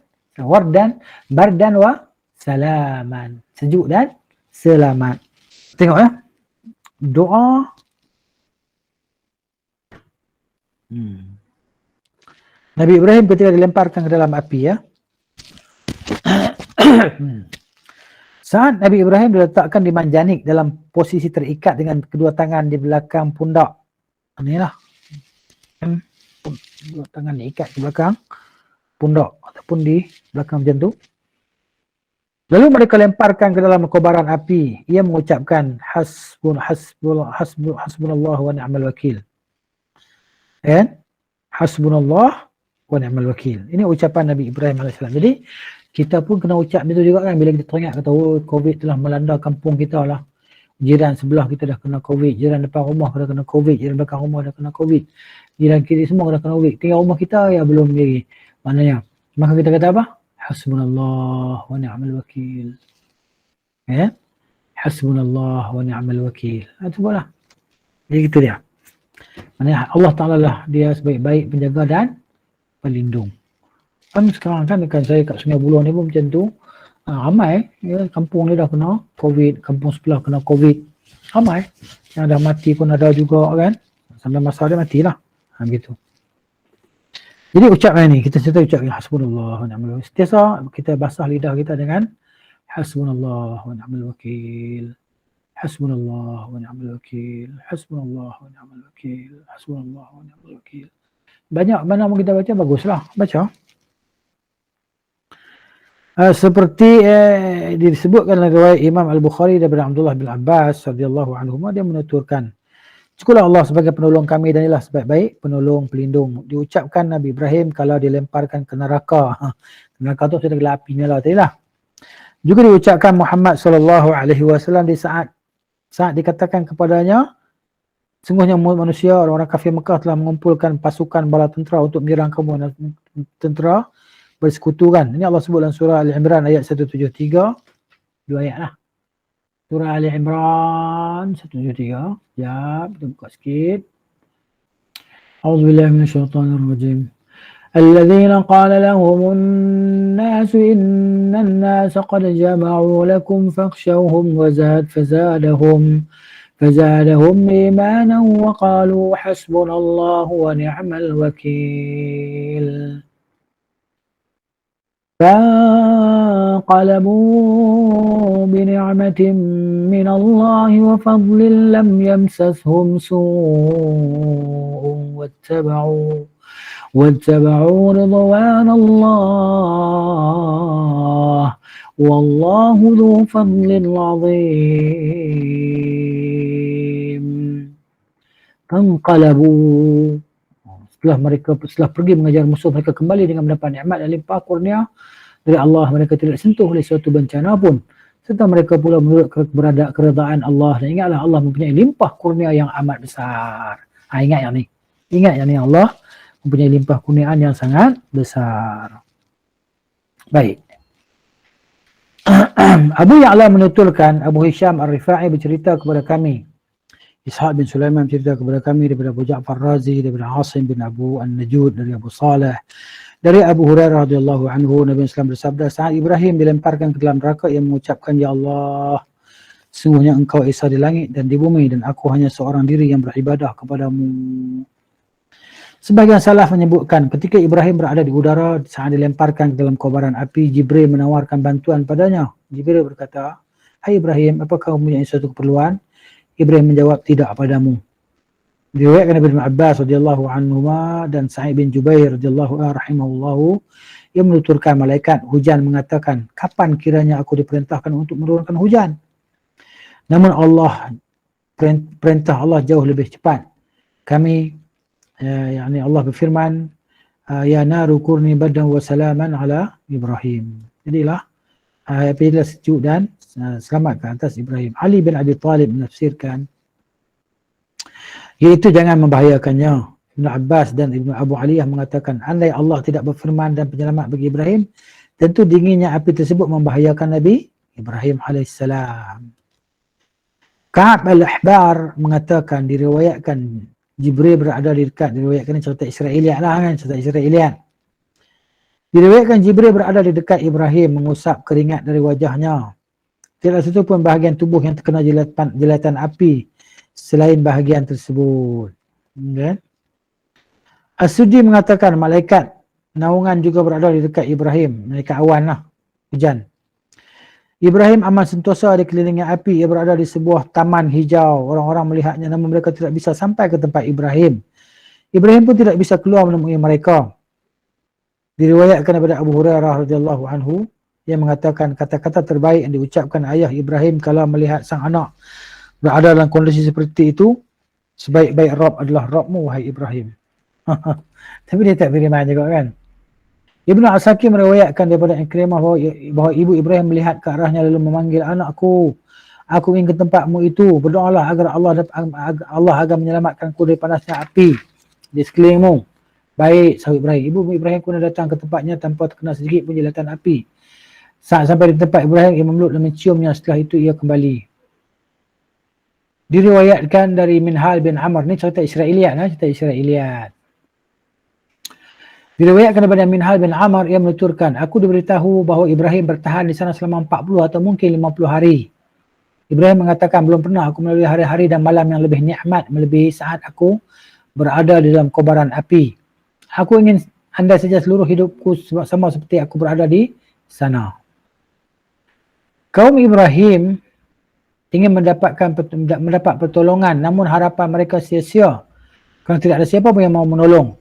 Speaker 1: bardan wa salaman. Sejuk dan selamat. Tengok ya. Doa. Nabi Ibrahim ketika dilemparkan ke dalam api, ya. Saat Nabi Ibrahim diletakkan di manjanik dalam posisi terikat dengan kedua tangan di belakang pundak. Inilah. Dua tangan diikat di belakang pundak ataupun di belakang macam tu. Lalu mereka lemparkan ke dalam kobaran api. Ia mengucapkan hasbunallah wa ni'mal wakil. Kan? Hasbunallah wa ni'mal wakil. Ini ucapan Nabi Ibrahim AS. Jadi kita pun kena ucap itu juga kan, bila kita teringat kata COVID telah melanda kampung kita lah. Jiran sebelah kita dah kena COVID, jiran depan rumah dah kena COVID, jiran belakang rumah dah kena COVID, jiran kiri semua dah kena COVID. Tinggal rumah kita ya belum lagi. Maknanya, maka kita kata apa? Hasbunallah wa ni'mal wakil. Ya? Hasbunallah wa ni'mal wakil. Itu pula. Jadi gitu dia. Maknanya Allah Ta'ala lah dia sebaik-baik penjaga dan pelindung. Kan sekarang kan saya kat Sungai Buloh ni pun macam tu. Ramai ya, kampung ni dah kena COVID, kampung sebelah kena COVID. Ramai yang dah mati pun ada juga kan. sampai masa dia matilah. Begitu. Jadi ucapkan ini, kita cerita ucap hasbunallah wa ni'mal wakil. Setiasa kita basah lidah kita dengan hasbunallah wa ni'mal wakil. Hasbunallah wa ni'mal wakil. Hasbunallah wa ni'mal wakil. Hasbunallah wa ni'mal wakil. Banyak mana kita baca, baguslah. Baca. Seperti disebutkan dalam riwayat Imam Al-Bukhari daripada Abdullah bin Abbas radhiyallahu anhu, dia menuturkan, "Cukuplah Allah sebagai penolong kami dan ialah sebaik-baik penolong pelindung." Diucapkan Nabi Ibrahim kalau dilemparkan ke neraka. Neraka tu sudah gelap api nyala tadi lah. Juga diucapkan Muhammad sallallahu alaihi wasallam di saat dikatakan kepadanya, sungguhnya manusia orang-orang kafir Mekah telah mengumpulkan pasukan bala tentera untuk menyerang kamu, tentera bersekutukan. Ini Allah sebut dalam surah Ali Imran ayat 173. Dua ayat lah. Surah Ali Imran 173. Ya, kita buka sikit. A'udzubillahi minasyaitonirrajim. الذين قال لهم الناس إن الناس قد جمعوا لكم فاخشوهم فزادهم إيمانا وقالوا حسبنا الله ونعم الوكيل فانقلبوا بنعمة من الله وفضل لم يمسسهم سوء واتبعوا رضوان الله والله ذو فضل عظيم. فانقلبوا, setelah pergi mengajar musuh, mereka kembali dengan mendapat nikmat dan limpah kurnia dari Allah. Mereka tidak sentuh oleh suatu bencana pun, serta mereka pula menurut keredaan Allah. Dan ingatlah Allah mempunyai limpah kurnia yang amat besar. Ingat yang ni Allah mempunyai limpah kurniaan yang sangat besar. Baik. Abu Ya'la menuturkan, Abu Hisham Ar-Rifa'i bercerita kepada kami, Ishaq bin Sulaiman bercerita kepada kami daripada Abu Ja'far Razi, daripada Asim bin Abu An-Najud, dari Abu Saleh, dari Abu Hurairah radhiyallahu anhu, Nabi Islam bersabda, saat Ibrahim dilemparkan ke dalam neraka, ia mengucapkan, "Ya Allah, sungguhnya engkau Esa di langit dan di bumi, dan aku hanya seorang diri yang beribadah kepadamu." Sebagian salaf menyebutkan, ketika Ibrahim berada di udara saat dilemparkan ke dalam kobaran api, Jibril menawarkan bantuan padanya. Jibril berkata, "Hai Ibrahim, apakah kamu mempunyai suatu keperluan?" Ibrahim menjawab, "Tidak padamu." Diriwayatkan Ibnu Abbas radhiyallahu anhu dan Sa'id bin Jubair radhiyallahu rahimahullahu, ia menuturkan malaikat hujan mengatakan, "Kapan kiranya aku diperintahkan untuk menurunkan hujan?" Namun perintah Allah jauh lebih cepat. Allah berfirman, "Ya naru kurni badan wa salaman ala Ibrahim." Jadilah apilah sejuk dan selamat ke atas Ibrahim. Ali bin Abi Talib menafsirkan, iaitu jangan membahayakannya. Ibn Abbas dan Ibn Abu Aliyah mengatakan, andai Allah tidak berfirman dan penyelamat bagi Ibrahim, tentu dinginnya api tersebut membahayakan Nabi Ibrahim AS. Ka'ab al-Ahbar mengatakan, diriwayatkan Jibril berada di dekat, diriwayatkan cerita Israeliat lah kan, cerita Israeliat. Diriwayatkan Jibril berada di dekat Ibrahim mengusap keringat dari wajahnya. Tidak satu pun bahagian tubuh yang terkena jilatan api selain bahagian tersebut. Okay. As-Sudi mengatakan malaikat naungan juga berada di dekat Ibrahim, malaikat awan lah, hujan. Ibrahim aman sentosa di kelilingnya api, ia berada di sebuah taman hijau. Orang-orang melihatnya namun mereka tidak bisa sampai ke tempat Ibrahim. Ibrahim pun tidak bisa keluar menemui mereka. Diriwayatkan daripada Abu Hurairah radhiyallahu anhu, yang mengatakan kata-kata terbaik yang diucapkan ayah Ibrahim kalau melihat sang anak berada dalam kondisi seperti itu, sebaik-baik Rabb adalah Rabbmu wahai Ibrahim. Tapi dia tak beriman juga kan. Ibnu Asakir meriwayatkan daripada Ikrimah bahawa ibu Ibrahim melihat ke arahnya lalu memanggil, "Anakku, aku ingin ke tempatmu itu, berdoalah agar Allah agar menyelamatkanku dari panasnya api di sekelilingmu." Baik, sahut Ibrahim. Ibu Ibrahim pun datang ke tempatnya tanpa terkena sedikit pun jilatan api. Saat sampai di tempat Ibrahim, ia memeluk dan menciumnya. Setelah itu ia kembali. Diriwayatkan dari Minhal bin Amr, ni cerita Israeliat, cerita Israeliat. Diriwayatkan daripada Minhal bin Amr, ia menuturkan, aku diberitahu bahawa Ibrahim bertahan di sana selama 40 atau mungkin 50 hari. Ibrahim mengatakan, belum pernah aku melalui hari-hari dan malam yang lebih nikmat melebihi saat aku berada di dalam kobaran api. Aku ingin andai saja seluruh hidupku sama seperti aku berada di sana. Kaum Ibrahim ingin mendapat pertolongan, namun harapan mereka sia-sia kerana tidak ada siapa pun yang mau menolong.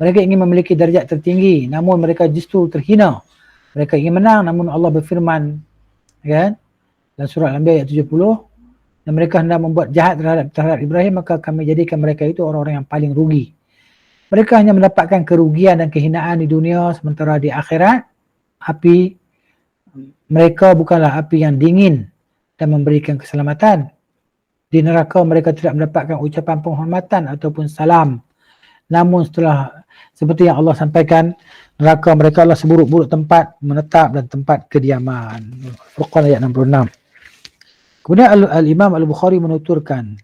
Speaker 1: Mereka ingin memiliki darjat tertinggi, namun mereka justru terhina. Mereka ingin menang, namun Allah berfirman, kan, dalam surah Al-Anbiya ayat 70, dan mereka hendak membuat jahat terhadap Ibrahim, maka kami jadikan mereka itu orang-orang yang paling rugi. Mereka hanya mendapatkan kerugian dan kehinaan di dunia, sementara di akhirat api mereka bukanlah api yang dingin dan memberikan keselamatan. Di neraka mereka tidak mendapatkan ucapan penghormatan ataupun salam. Namun setelah seperti yang Allah sampaikan, neraka mereka adalah seburuk-buruk tempat menetap dan tempat kediaman. Furqan ayat 66. Kemudian Al-Imam Al-Bukhari menuturkan,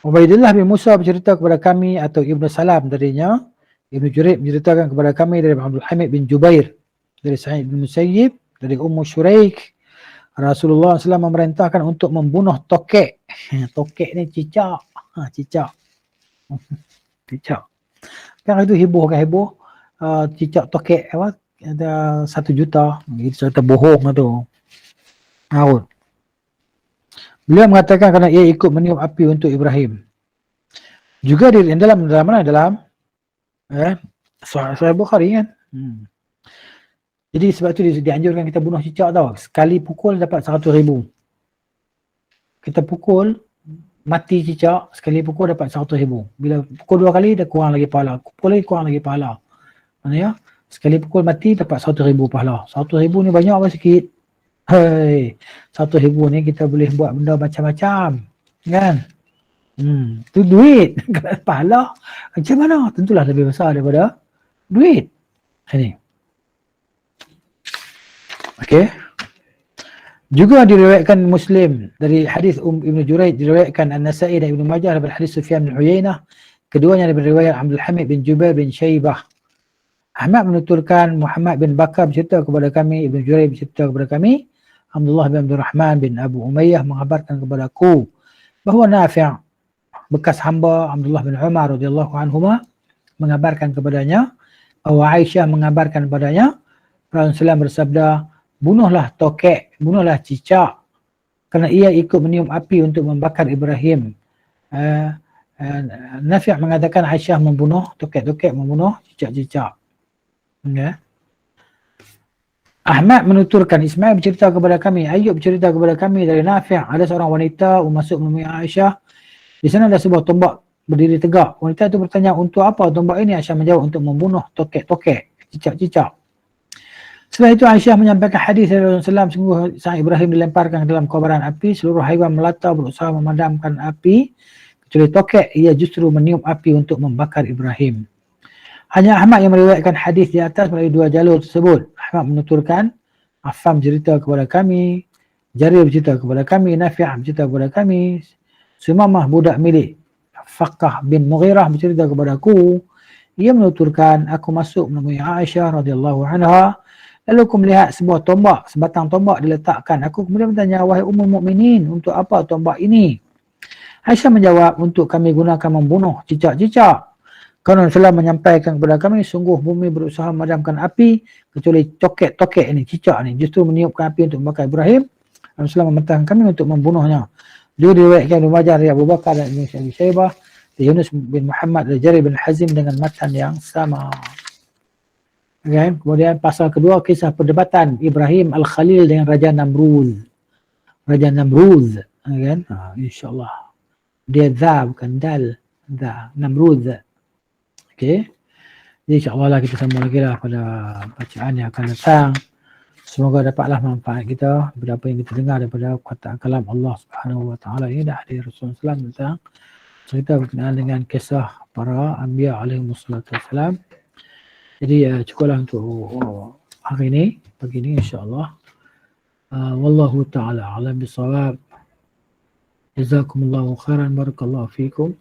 Speaker 1: Ubaidillah bin Musa bercerita kepada kami, atau Ibnu Salam darinya, Ibnu Jurayj menceritakan kepada kami dari Abdul Hamid bin Jubair, dari Sa'id bin Musayyib, dari Ummu Syuraik, Rasulullah SAW memerintahkan untuk membunuh tokek. Tokek ni cicak. Cicak. Cicak. Kan itu heboh kan, heboh. Cicak tokek apa? Ada 1 juta. Itu cerita bohong tu. Out. Beliau mengatakan kerana ia ikut meniup api untuk Ibrahim. Juga dalam mana? Dalam Sahih Bukhari kan. Jadi sebab tu dianjurkan kita bunuh cicak tau. Sekali pukul dapat 100,000. Kita pukul, mati cicak, sekali pukul dapat 100,000. Bila pukul 2 kali, dah kurang lagi pahala. Pukul lagi, kurang lagi pahala. Maksudnya, sekali pukul mati dapat 100,000 pahala. 100,000 ni banyak apa sikit? Hei, 100,000 ni kita boleh buat benda macam-macam. Kan? Tu duit. Kalau pahala, macam mana? Tentulah lebih besar daripada duit. Ini. Okey. Juga diriwayatkan Muslim dari hadis Ibnu Jurayj, diriwayatkan An-Nasa'i dan Ibnu Majah daripada hadis Sufyan bin Uyainah, keduanya daripada riwayat Abdul Hamid bin Jubair bin Syaibah. Ahmad menuturkan Muhammad bin Bakar bercerita kepada kami, Ibnu Jurayj bercerita kepada kami, Abdullah bin Abdul Rahman bin Abu Umayyah mengabarkan kepada aku bahawa Nafi' bekas hamba Abdullah bin Umar radhiyallahu anhuma mengabarkan kepadanya bahawa Aisyah mengabarkan kepadanya Rasulullah bersabda, bunuhlah tokek, bunuhlah cicak kerana ia ikut meniup api untuk membakar Ibrahim. Nafi' mengatakan Aisyah membunuh tokek-tokek, membunuh cicak-cicak. Okay. Ahmad menuturkan Ismail bercerita kepada kami, Ayub bercerita kepada kami dari Nafi' ada seorang wanita masuk menemui Aisyah. Di sana ada sebuah tombak berdiri tegak. Wanita itu bertanya, untuk apa tombak ini? Aisyah menjawab, untuk membunuh tokek-tokek, cicak-cicak. Setelah itu Aisyah menyampaikan hadis dari Rasulullah SAW, sungguh sang Ibrahim dilemparkan ke dalam kobaran api, seluruh haiwan melata berusaha memadamkan api, kecuali tokek, ia justru meniup api untuk membakar Ibrahim. Hanya Ahmad yang meriwayatkan hadis di atas melalui 2 jalur tersebut. Ahmad menuturkan, Affam cerita kepada kami, Jarir bercerita kepada kami, Nafi' bercerita kepada kami, Sumamah budak milik Faqqah bin Mughirah bercerita kepada aku. Ia menuturkan, aku masuk menemui Aisyah radhiyallahu anha. Lalu aku melihat sebuah tombak, sebatang tombak diletakkan. Aku kemudian bertanya, wahai Ummul Mukminin, untuk apa tombak ini? Aisyah menjawab, untuk kami gunakan membunuh cicak-cicak. Kerana Rasulullah menyampaikan kepada kami, sungguh bumi berusaha memadamkan api, kecuali tokek-tokek ini, cicak ini, justru meniupkan api untuk membakar Ibrahim. Rasulullah memerintahkan kami untuk membunuhnya. Juga diriwayatkan Ibnu Majah dari Abu Bakar dan Ibnu Syaibah, dari Yunus bin Muhammad dari Jarir bin Hazim dengan matan yang sama. Okay. Kemudian pasal kedua, kisah perdebatan Ibrahim Al-Khalil dengan Raja Namrud. Raja Namrud, kan? InsyaAllah. Dia dha bukan dal. Dha, Namrud. Okey. Jadi insyaAllah lah kita sambung lagi lah pada bacaan yang akan datang. Semoga dapatlah manfaat kita daripada apa yang kita dengar daripada perkataan kalam Allah Subhanahu Wa Taala ini dah dari Rasulullah SAW tentang cerita berkenaan dengan kisah para anbiya alaihi wassalatu wassalam. Jadi cukuplah untuk hari ini, pagi ini insyaAllah. Wallahu ta'ala alam bisawab. Jazakumullahu khairan, barakallahu fikum.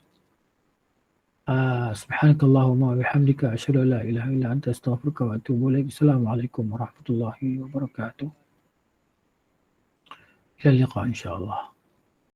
Speaker 1: Subhanakallahumma wa bihamdika asyhadu an la ilaha illa anta astaghfiruka wa atubu ilaik. Assalamualaikum warahmatullahi wabarakatuh. إلى اللقاء إن شاء الله.